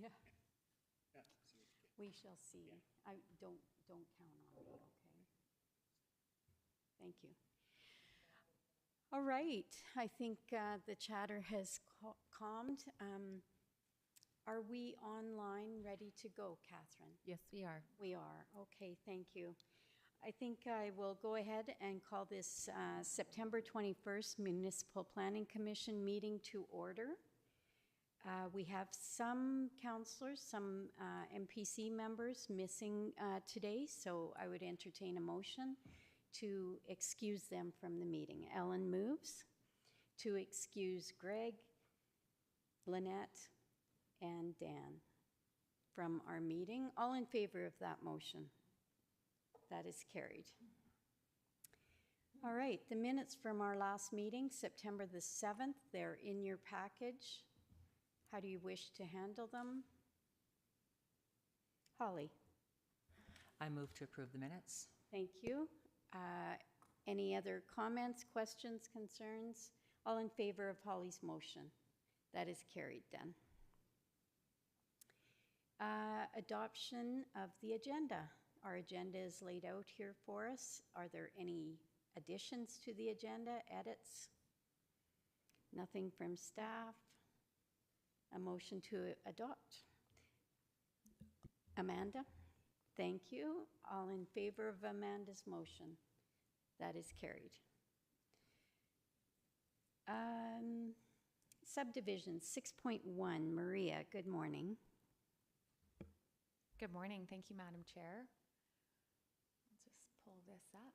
Yeah. We shall see. I don't count on me, okay? Thank you. All right, I think the chatter has calmed. Are we online, ready to go, Catherine? Yes, we are. We are. Okay, thank you. I think I will go ahead and call this September 21st Municipal Planning Commission meeting to order. We have some councillors, some MPC members missing today, so I would entertain a motion to excuse them from the meeting. Ellen moves to excuse Greg, Lynette, and Dan from our meeting. All in favor of that motion? That is carried. All right, the minutes from our last meeting, September the 7th, they're in your package. How do you wish to handle them? Holly. I move to approve the minutes. Thank you. Any other comments, questions, concerns? All in favor of Holly's motion? That is carried then. Adoption of the agenda. Our agenda is laid out here for us. Are there any additions to the agenda, edits? Nothing from staff. A motion to adopt. Amanda? Thank you. All in favor of Amanda's motion? That is carried. Subdivision 6.1, Maria, good morning. Good morning. Thank you, Madam Chair. I'll just pull this up.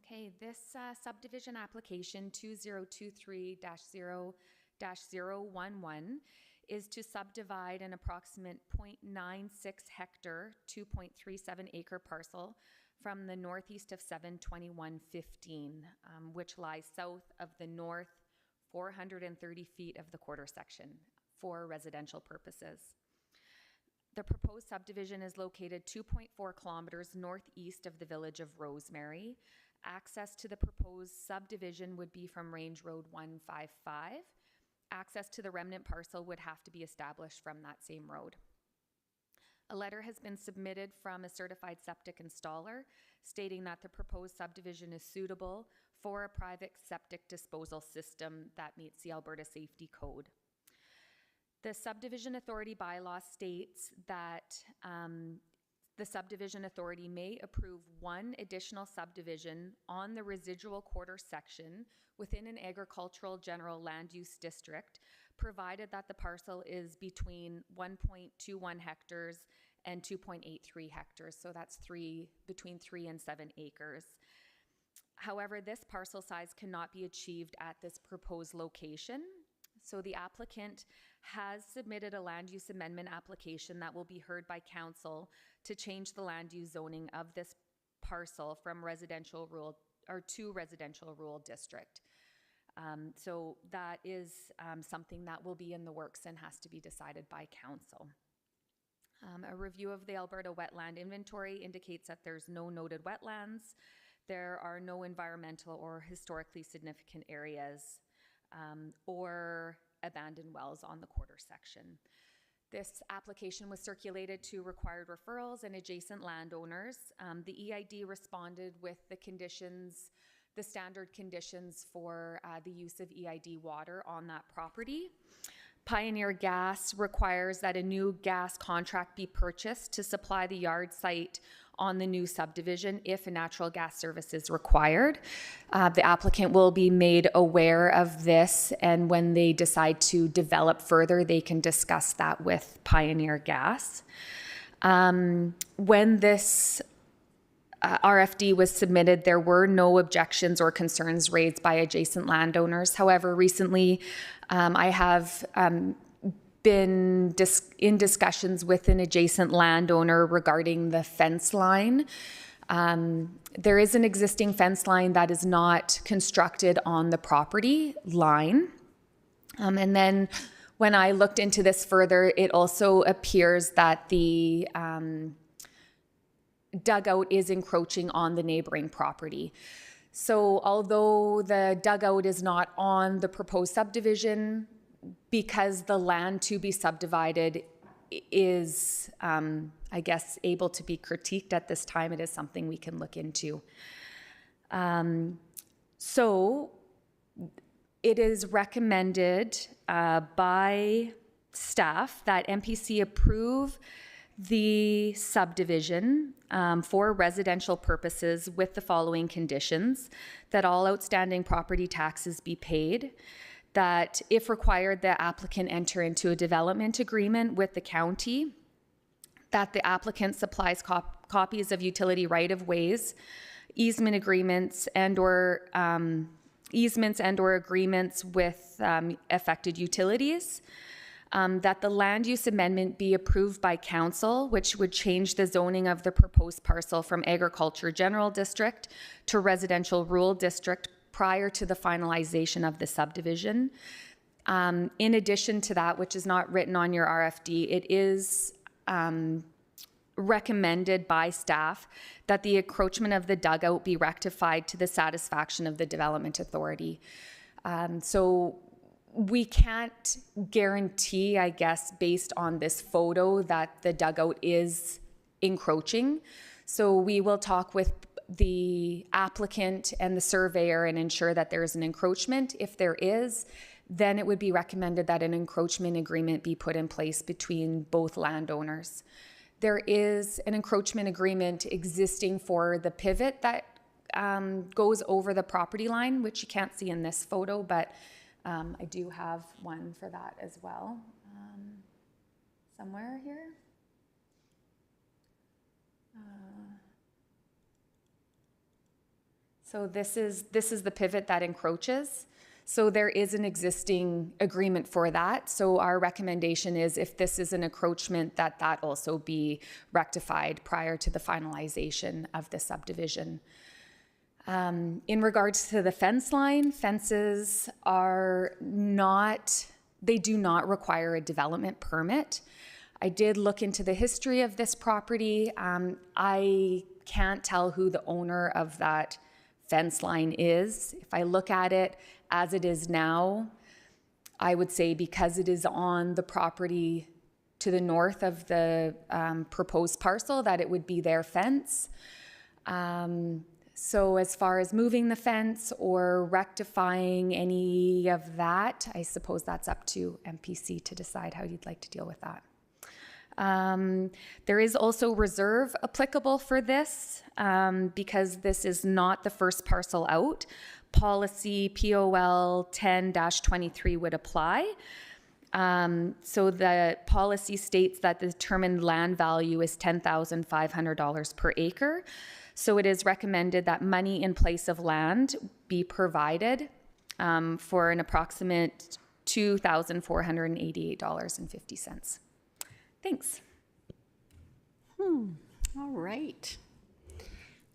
Okay, this subdivision application 2023-0-011 is to subdivide an approximate 0.96 hectare, 2.37 acre parcel from the northeast of 72115, which lies south of the north 430 feet of the quarter section for residential purposes. The proposed subdivision is located 2.4 kilometers northeast of the village of Rosemary. Access to the proposed subdivision would be from Range Road 155. Access to the remnant parcel would have to be established from that same road. A letter has been submitted from a certified septic installer stating that the proposed subdivision is suitable for a private septic disposal system that meets the Alberta Safety Code. The subdivision authority bylaw states that the subdivision authority may approve one additional subdivision on the residual quarter section within an agricultural general land use district, provided that the parcel is between 1.21 hectares and 2.83 hectares. So that's between 3 and 7 acres. However, this parcel size cannot be achieved at this proposed location. So the applicant has submitted a land use amendment application that will be heard by council to change the land use zoning of this parcel from residential rural or to residential rural district. So that is something that will be in the works and has to be decided by council. A review of the Alberta wetland inventory indicates that there's no noted wetlands. There are no environmental or historically significant areas or abandoned wells on the quarter section. This application was circulated to required referrals and adjacent landowners. The EID responded with the conditions, the standard conditions for the use of EID water on that property. Pioneer Gas requires that a new gas contract be purchased to supply the yard site on the new subdivision if a natural gas service is required. The applicant will be made aware of this, and when they decide to develop further, they can discuss that with Pioneer Gas. When this RFD was submitted, there were no objections or concerns raised by adjacent landowners. However, recently I have been in discussions with an adjacent landowner regarding the fence line. There is an existing fence line that is not constructed on the property line. And then when I looked into this further, it also appears that the dugout is encroaching on the neighboring property. So although the dugout is not on the proposed subdivision, because the land to be subdivided is, I guess, able to be critiqued at this time, it is something we can look into. So it is recommended by staff that MPC approve the subdivision for residential purposes with the following conditions: that all outstanding property taxes be paid, that if required, the applicant enter into a development agreement with the county, that the applicant supplies copies of utility right-of-ways, easement agreements and/or agreements with affected utilities, that the land use amendment be approved by council, which would change the zoning of the proposed parcel from agriculture general district to residential rural district prior to the finalization of the subdivision. In addition to that, which is not written on your RFD, it is recommended by staff that the encroachment of the dugout be rectified to the satisfaction of the Development Authority. So we can't guarantee, I guess, based on this photo, that the dugout is encroaching. So we will talk with the applicant and the surveyor and ensure that there is an encroachment. If there is, then it would be recommended that an encroachment agreement be put in place between both landowners. There is an encroachment agreement existing for the pivot that goes over the property line, which you can't see in this photo, but I do have one for that as well, somewhere here. So this is the pivot that encroaches. So there is an existing agreement for that. So our recommendation is, if this is an encroachment, that also be rectified prior to the finalization of the subdivision. In regards to the fence line, fences they do not require a development permit. I did look into the history of this property. I can't tell who the owner of that fence line is. If I look at it as it is now, I would say because it is on the property to the north of the proposed parcel, that it would be their fence. So as far as moving the fence or rectifying any of that, I suppose that's up to MPC to decide how you'd like to deal with that. There is also reserve applicable for this because this is not the first parcel out. Policy POL 10-23 would apply. So the policy states that the determined land value is $10,500 per acre. So it is recommended that money in place of land be provided for an approximate $2,488.50. Thanks. All right.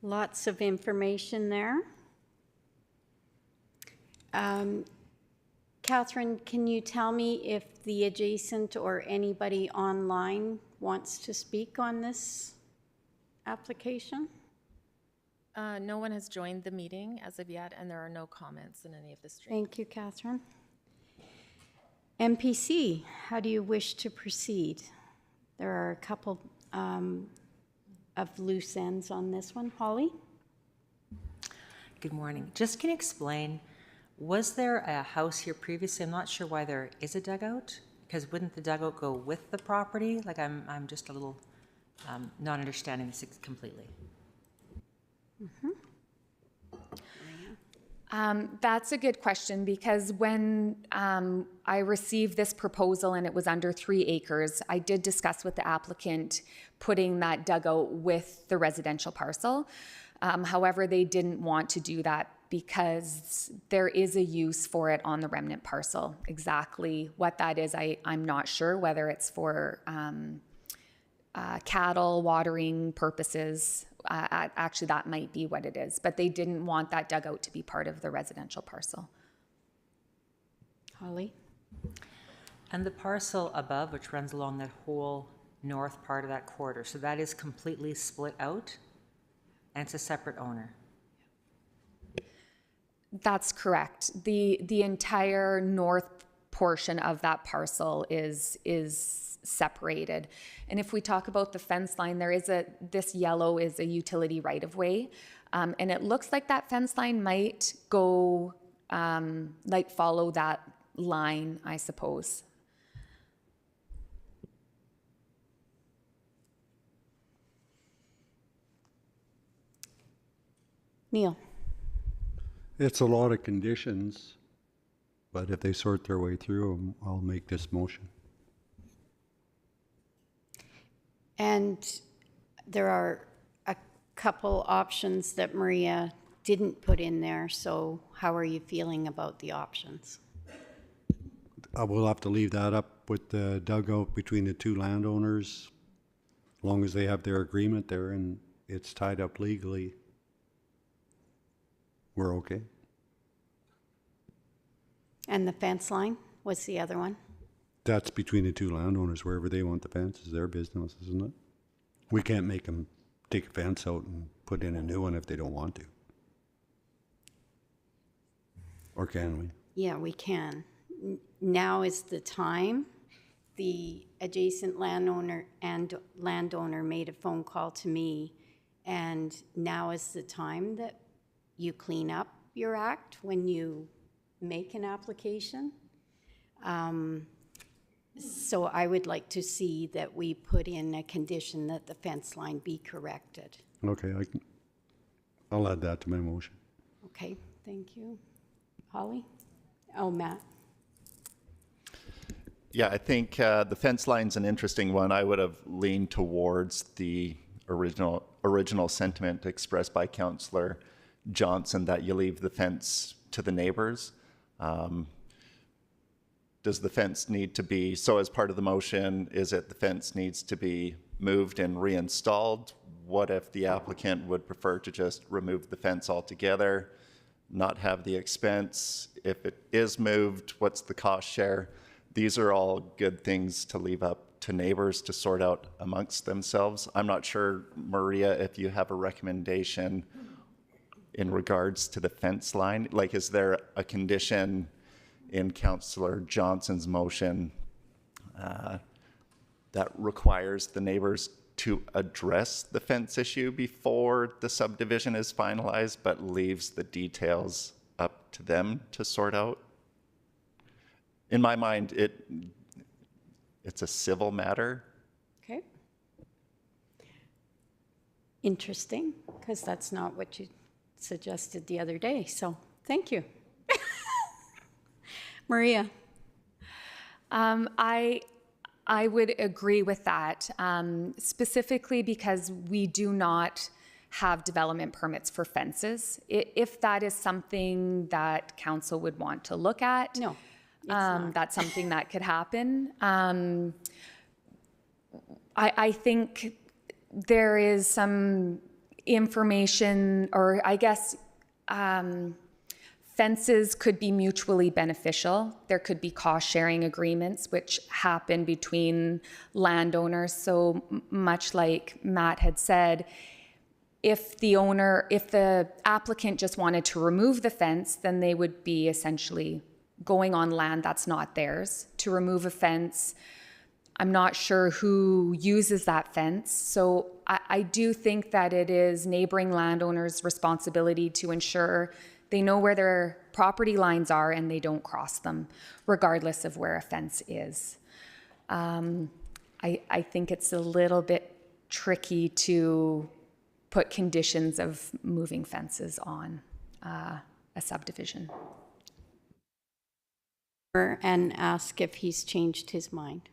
Lots of information there. Catherine, can you tell me if the adjacent or anybody online wants to speak on this application? No one has joined the meeting as of yet, and there are no comments in any of the streams. Thank you, Catherine. MPC, how do you wish to proceed? There are a couple of loose ends on this one. Holly? Good morning. Just can you explain, was there a house here previously? I'm not sure why there is a dugout, because wouldn't the dugout go with the property? Like I'm just a little not understanding this completely. That's a good question, because when I received this proposal and it was under 3 acres, I did discuss with the applicant putting that dugout with the residential parcel. However, they didn't want to do that because there is a use for it on the remnant parcel. Exactly what that is, I'm not sure, whether it's for cattle, watering purposes. Actually, that might be what it is, but they didn't want that dugout to be part of the residential parcel. Holly? And the parcel above, which runs along that whole north part of that corridor, so that is completely split out and it's a separate owner? That's correct. The entire north portion of that parcel is separated. And if we talk about the fence line, this yellow is a utility right-of-way. And it looks like that fence line might go, follow that line, I suppose. Neil? It's a lot of conditions, but if they sort their way through them, I'll make this motion. And there are a couple options that Maria didn't put in there, so how are you feeling about the options? I will have to leave that up with the dugout between the two landowners, as long as they have their agreement there and it's tied up legally. We're okay. And the fence line, what's the other one? That's between the two landowners. Wherever they want the fence is their business, isn't it? We can't make them take a fence out and put in a new one if they don't want to. Or can we? Yeah, we can. Now is the time. The adjacent landowner made a phone call to me, and now is the time that you clean up your act when you make an application. So I would like to see that we put in a condition that the fence line be corrected. Okay, I'll add that to my motion. Okay, thank you. Holly? Oh, Matt? Yeah, I think the fence line's an interesting one. I would have leaned towards the original sentiment expressed by Councillor Johnson that you leave the fence to the neighbors. Does the fence need to be, so as part of the motion, is it the fence needs to be moved and reinstalled? What if the applicant would prefer to just remove the fence altogether, not have the expense? If it is moved, what's the cost share? These are all good things to leave up to neighbors to sort out amongst themselves. I'm not sure, Maria, if you have a recommendation in regards to the fence line. Like, is there a condition in Councillor Johnson's motion that requires the neighbors to address the fence issue before the subdivision is finalized, but leaves the details up to them to sort out? In my mind, it's a civil matter. Okay. Interesting, because that's not what you suggested the other day, so thank you. Maria? I would agree with that, specifically because we do not have development permits for fences. If that is something that council would want to look at, No, it's not. that's something that could happen. I think there is some information, or I guess fences could be mutually beneficial. There could be cost-sharing agreements which happen between landowners. So much like Matt had said, if the applicant just wanted to remove the fence, then they would be essentially going on land that's not theirs. To remove a fence, I'm not sure who uses that fence. So I do think that it is neighboring landowners' responsibility to ensure they know where their property lines are and they don't cross them, regardless of where a fence is. I think it's a little bit tricky to put conditions of moving fences on a subdivision. And ask if he's changed his mind.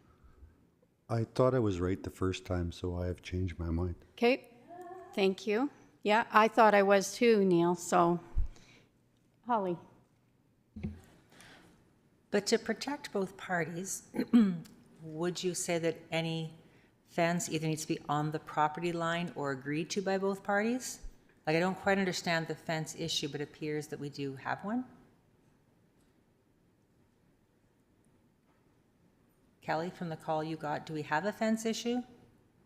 I thought I was right the first time, so I have changed my mind. Okay, thank you. Yeah, I thought I was too, Neil, so. Holly? But to protect both parties, would you say that any fence either needs to be on the property line or agreed to by both parties? Like, I don't quite understand the fence issue, but it appears that we do have one. Kelly, from the call you got, do we have a fence issue?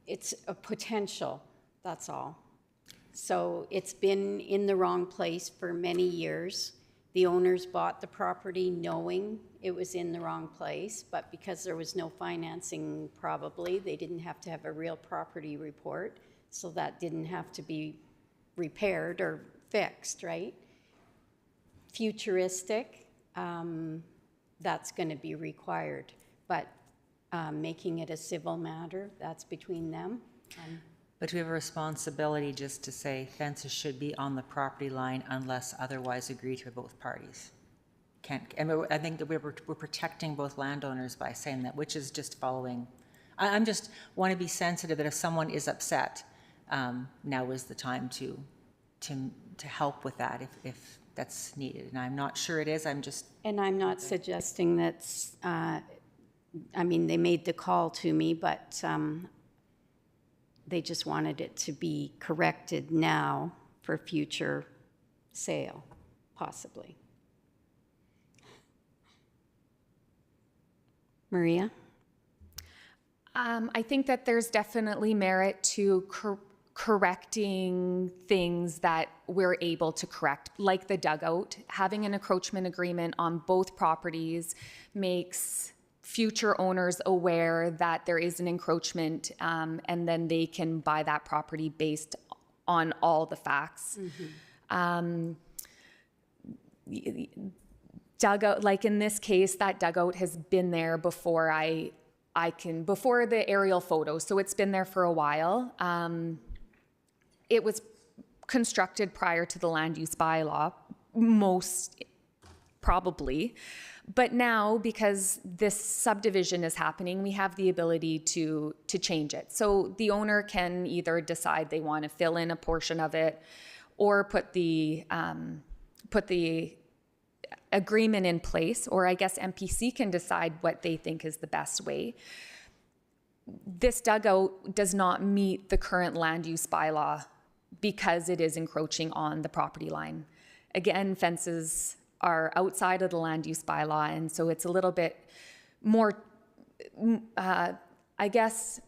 It's a potential, that's all. So it's been in the wrong place for many years. the owners bought the property knowing it was in the wrong place, but because there was no financing probably, they didn't have to have a real property report, so that didn't have to be repaired or fixed, right? Futuristic, that's going to be required, but making it a civil matter, that's between them. But do we have a responsibility just to say fences should be on the property line unless otherwise agreed to by both parties? I think that we're protecting both landowners by saying that, which is just following. I'm just want to be sensitive that if someone is upset, now is the time to help with that if that's needed. And I'm not sure it is. And I'm not suggesting that's, I mean, they made the call to me, but they just wanted it to be corrected now for future sale, possibly. Maria? I think that there's definitely merit to correcting things that we're able to correct, like the dugout. Having an encroachment agreement on both properties makes future owners aware that there is an encroachment, and then they can buy that property based on all the facts. Dugout, like in this case, that dugout has been there before before the aerial photos, so it's been there for a while. It was constructed prior to the land use bylaw, most probably. But now, because this subdivision is happening, we have the ability to change it. So the owner can either decide they want to fill in a portion of it, or put the agreement in place, or I guess MPC can decide what they think is the best way. This dugout does not meet the current land use bylaw because it is encroaching on the property line. Again, fences are outside of the land use bylaw, and so it's a little bit more, I guess,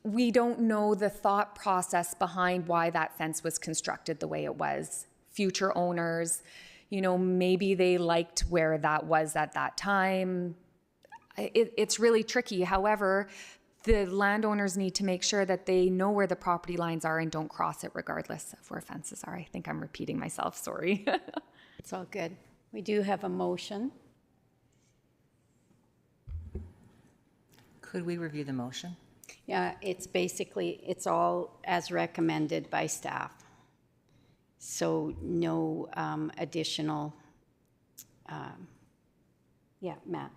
we don't know the thought process behind why that fence was constructed the way it was. Future owners, maybe they liked where that was at that time. It's really tricky. However, the landowners need to make sure that they know where the property lines are and don't cross it regardless of where fences are. I think I'm repeating myself, sorry. It's all good. We do have a motion. Could we review the motion? Yeah, it's all as recommended by staff. So no additional, Matt.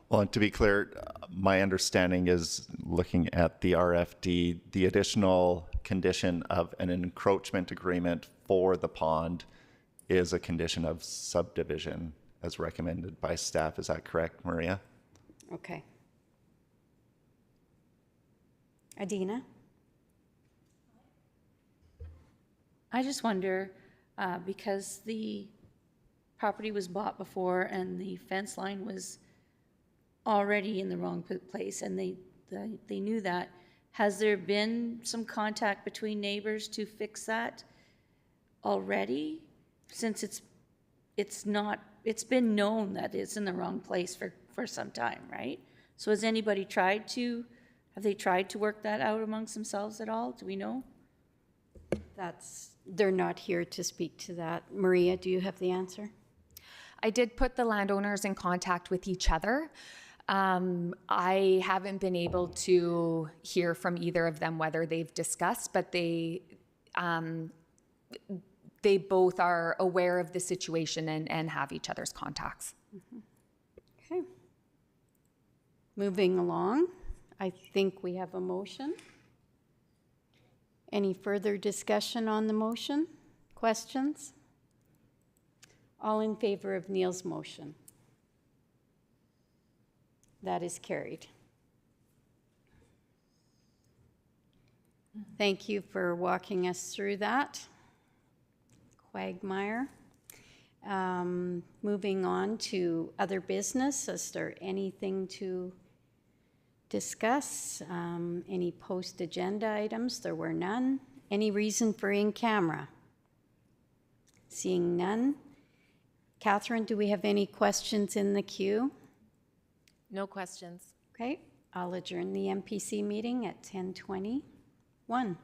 Well, and to be clear, my understanding is, looking at the RFD, the additional condition of an encroachment agreement for the pond is a condition of subdivision as recommended by staff. Is that correct, Maria? Okay. Adina? I just wonder, because the property was bought before and the fence line was already in the wrong place, and they knew that, has there been some contact between neighbors to fix that already? Since it's been known that it's in the wrong place for some time, right? So have they tried to work that out amongst themselves at all? Do we know? They're not here to speak to that. Maria, do you have the answer? I did put the landowners in contact with each other. I haven't been able to hear from either of them whether they've discussed, but they both are aware of the situation and have each other's contacts. Okay. Moving along, I think we have a motion. Any further discussion on the motion? Questions? All in favor of Neil's motion? That is carried. Thank you for walking us through that quagmire. Moving on to other business, is there anything to discuss? Any post-agenda items? There were none. Any reason for in camera? Seeing none. Catherine, do we have any questions in the queue? No questions. Okay, I'll adjourn the MPC meeting at 10:21.